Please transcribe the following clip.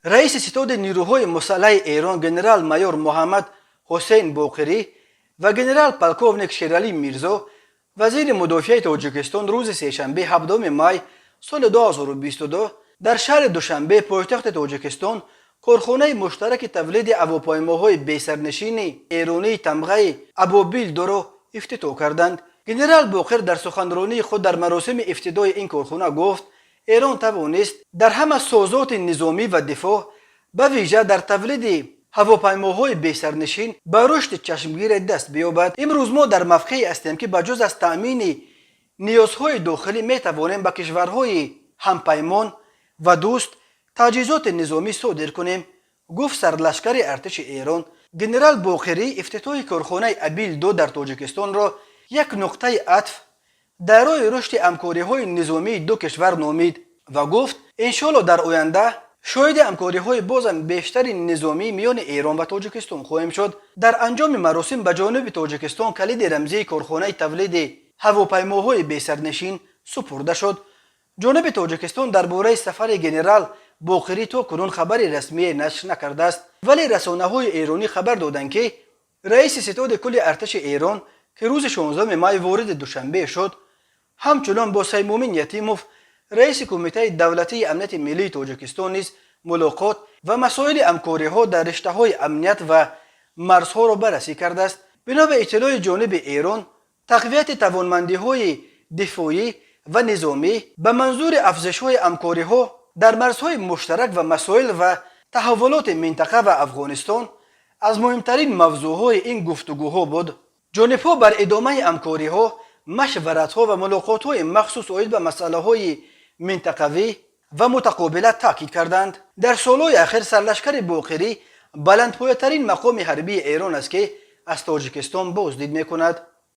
رئیس ستاد نیروهای مسلح ایران جنرال مایور محمد حسین باقری و جنرال پلکوونیک شیرالی میرزا وزیر مدافع تاجیکستان روز سهشنبه 7 مای سال 2022 در شهر دوشنبه پایتخت تاجیکستان کارخانه مشترک تولید هواپیماهای بی‌سرنشین ایرانی تمغه ابوبیل 2 را افتتاح کردند. جنرال باقر در سخنرانی خود در مراسم افتتاح این کارخانه گفت ایران توانست در همه سازات نظامی و دفاع به ویژه در تولید هواپیماهای بی‌سرنشین به رشد چشمگیر دست بیابد. امروز ما در موقعی هستیم که بجز از تأمین نیازهای داخلی می توانیم به کشورهای همپیمان و دوست تجهیزات نظامی صادر کنیم، گفت سرلشکر ارتش ایران. جنرال باقری افتتاح کارخانه ابیل 2 در تاجیکستان را یک نقطه عطف در راه رشد همکاری‌های نظامی دو کشور نامید و گفت انشالله در آینده شاهد همکاری‌های بازم بیشتر نظامی میان ایران و تاجیکستان خواهیم شد. در انجام مراسم به جانب تاجیکستان کلید رمزی کارخانه تولید هواپیماهای بی‌سرنشین سپرده شد. جانب تاجیکستان درباره سفر جنرال باقری تا کنون خبری رسمی نشر نکرده است، ولی رسانه‌های ایرانی خبر دادند که رئیس ستاد کل ارتش ایران که روز 16 مای وارد دوشنبه شد، همچنان با سیمومین یتیموف رئیس کمیته دولتی امنیت ملی تاجیکستان نیز ملاقات و مسائل همکاری‌ها در رشته‌های امنیت و مرزها را بررسی کرده است. بنا به اطلاع جانب ایران، تقویت توانمندی‌های دفاعی و نظامی به منظور افزایش‌های همکاری‌ها در مرزهای مشترک و مسائل و تحولات منطقه و افغانستان از مهمترین موضوعهای این گفتگوها بود. جانب‌ها بر ادامه همکاری‌ها، مشورت‌ها و ملاقات‌های مخصوص آید به مسائل‌های منطقوی و متقابل تاکید کردند. در سال‌های اخیر سرلشکر باقری بلندپایه‌ترین مقام حربی ایران است که از تاجیکستان بازدید می‌کند.